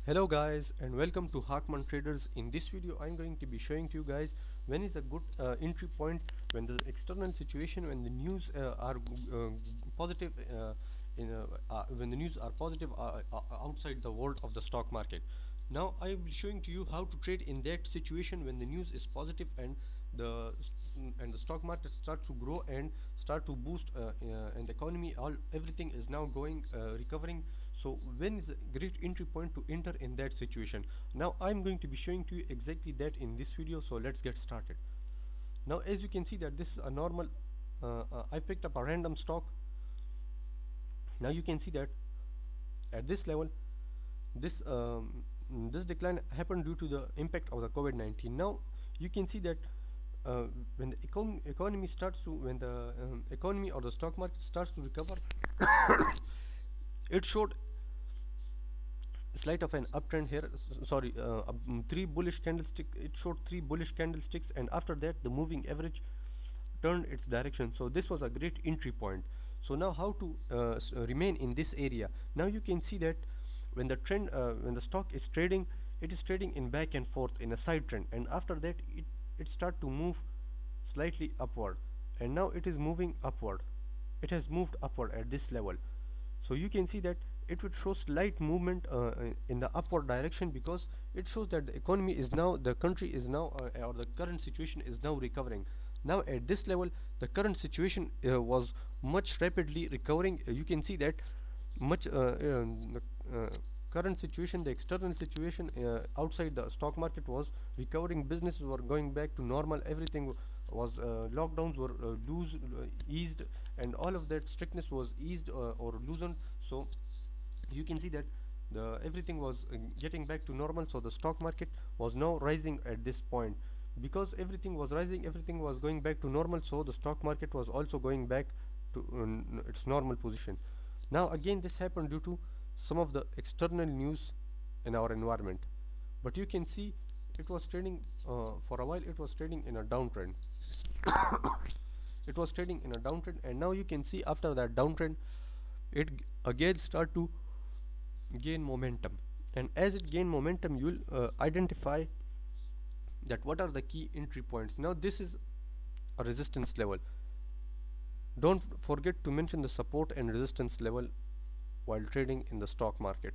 Hello guys and welcome to Hakman Traders. In this video I'm going to be showing to you guys when is a good entry point when the external situation, when the news are positive when the news are positive outside the world of the stock market. Now I will be showing to you how to trade in that situation when the news is positive and the stock market starts to grow and start to boost and the economy, all everything is now going recovering. So when is a great entry point to enter in that situation? Now I'm going to be showing to you exactly that in this video, so let's get started. Now as you can see that this is a normal I picked up a random stock. Now you can see that at this level this this decline happened due to the impact of the COVID-19. Now you can see that when the economy starts to when the economy or the stock market starts to recover, it showed slight of an uptrend here. Sorry, three bullish candlestick. It showed three bullish candlesticks, and after that the moving average turned its direction. So this was a great entry point. So now how to remain in this area? Now you can see that when the trend when the stock is trading, it is trading in back and forth in a side trend, and after that it start to move slightly upward, and now it is moving upward. It has moved upward at this level. So you can see that it would show slight movement in the upward direction, because it shows that the economy is now, the country is now, or the current situation is now recovering. Now at this level the current situation was much rapidly recovering. You can see that much the current situation, the external situation outside the stock market was recovering. Businesses were going back to normal. Everything was lockdowns were eased, and all of that strictness was eased or loosened. So you can see that the everything was getting back to normal. So the stock market was now rising at this point. Because everything was rising, everything was going back to normal, so the stock market was also going back to its normal position. Now again this happened due to some of the external news in our environment, but you can see it was trading for a while. It was trading in a downtrend. It was trading in a downtrend, and now you can see after that downtrend it again start to gain momentum. And as it gain momentum, you will identify that what are the key entry points. Now this is a resistance level. Don't forget to mention the support and resistance level while trading in the stock market.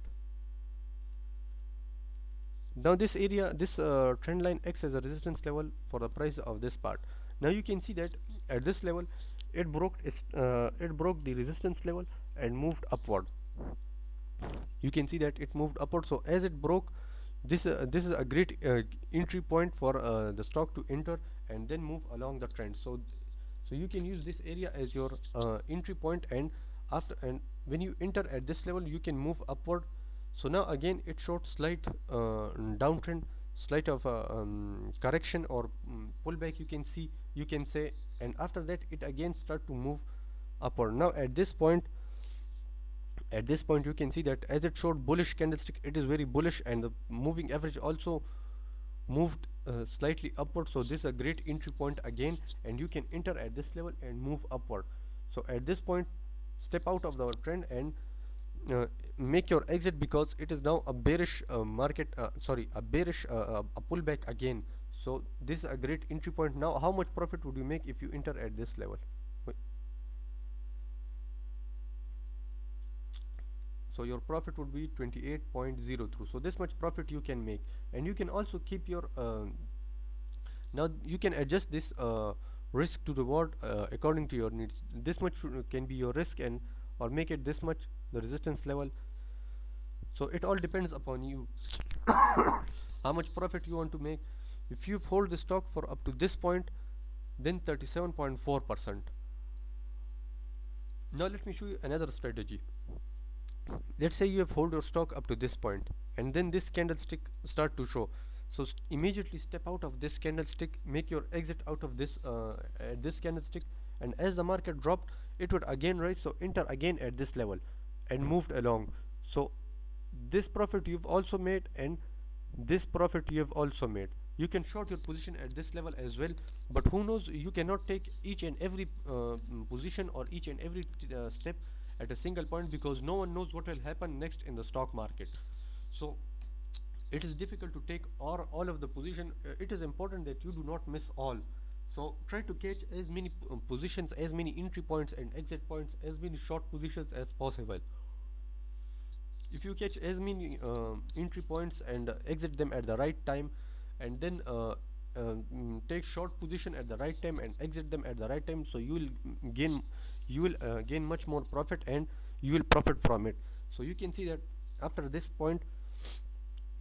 Now this area, this trend line acts as a resistance level for the price of this part. Now you can see that at this level it broke the resistance level and moved upward. You can see that it moved upward. So as it broke this is a great entry point for the stock to enter and then move along the trend. So you can use this area as your entry point, and when you enter at this level you can move upward. So now again it showed slight downtrend, slight of correction or pullback, you can say, and after that it again start to move upward. Now at this point you can see that as it showed bullish candlestick, it is very bullish, and the moving average also moved slightly upward. So this is a great entry point again, and you can enter at this level and move upward. So at this point step out of the trend and make your exit, because it is now a bearish market, sorry, a bearish a pullback again. So this is a great entry point. Now how much profit would you make if you enter at this level? So your profit would be 28.02. So this much profit you can make, and you can also keep your now you can adjust this risk to reward according to your needs. This much can be your risk, and or make it this much the resistance level. So it all depends upon you how much profit you want to make. If you hold the stock for up to this point, then 37.4%. Now let me show you another strategy. Let's say you have hold your stock up to this point, and then this candlestick start to show. So immediately step out of this candlestick, make your exit out of this candlestick, and as the market dropped it would again rise. So enter again at this level and moved along. So this profit you've also made, and this profit you have also made. You can short your position at this level as well, but who knows, you cannot take each and every position or each and every step at a single point, because no one knows what will happen next in the stock market. So it is difficult to take all of the position. It is important that you do not miss all. So try to catch as many positions, as many entry points and exit points, as many short positions as possible. If you catch as many entry points and exit them at the right time, and then take short position at the right time and exit them at the right time, so gain you will gain much more profit, and you will profit from it. So you can see that after this point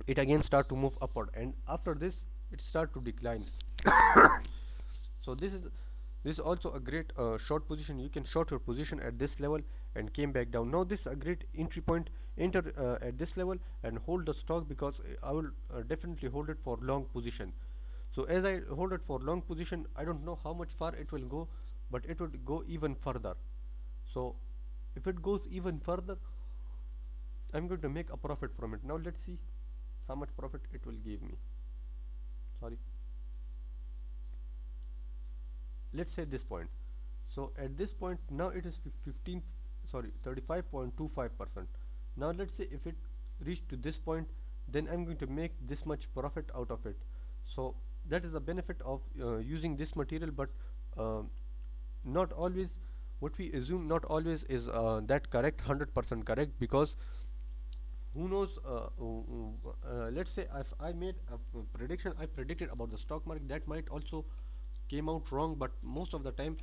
it again start to move upward, and after this it start to decline. So this is also a great short position. You can short your position at this level and came back down. Now this is a great entry point. Enter at this level and hold the stock, because I will definitely hold it for long position. So as I hold it for long position, I don't know how much far it will go, but it would go even further. So if it goes even further, I'm going to make a profit from it. Now let's see how much profit it will give me. Sorry, let's say this point. So at this point now it is 15, sorry, 35.25%. Now let's say if it reached to this point, then I'm going to make this much profit out of it. So that is the benefit of using this material. But uh, not always what we assume, not always is that correct, 100% correct, because who knows, let's say if I made a prediction, I predicted about the stock market, that might also came out wrong. But most of the time,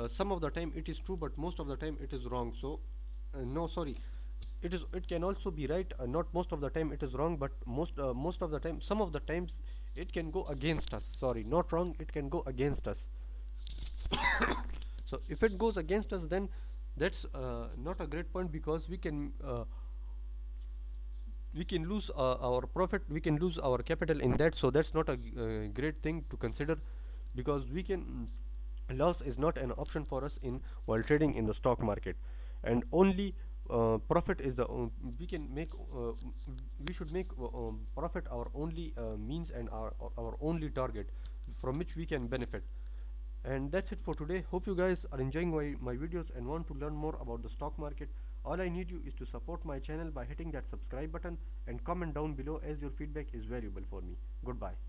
some of the time it is true, but most of the time it is wrong. So no, sorry, it can also be right, not most of the time it is wrong, but most of the time, some of the times it can go against us. Sorry, not wrong, it can go against us. So if it goes against us, then that's not a great point, because we can lose our profit, we can lose our capital in that. So that's not a great thing to consider, because we can loss is not an option for us in while trading in the stock market. And only profit is the we can make we should make profit our only means, and our only target from which we can benefit. And that's it for today. Hope you guys are enjoying my videos and want to learn more about the stock market. All I need you is to support my channel by hitting that subscribe button and comment down below, as your feedback is valuable for me. Goodbye.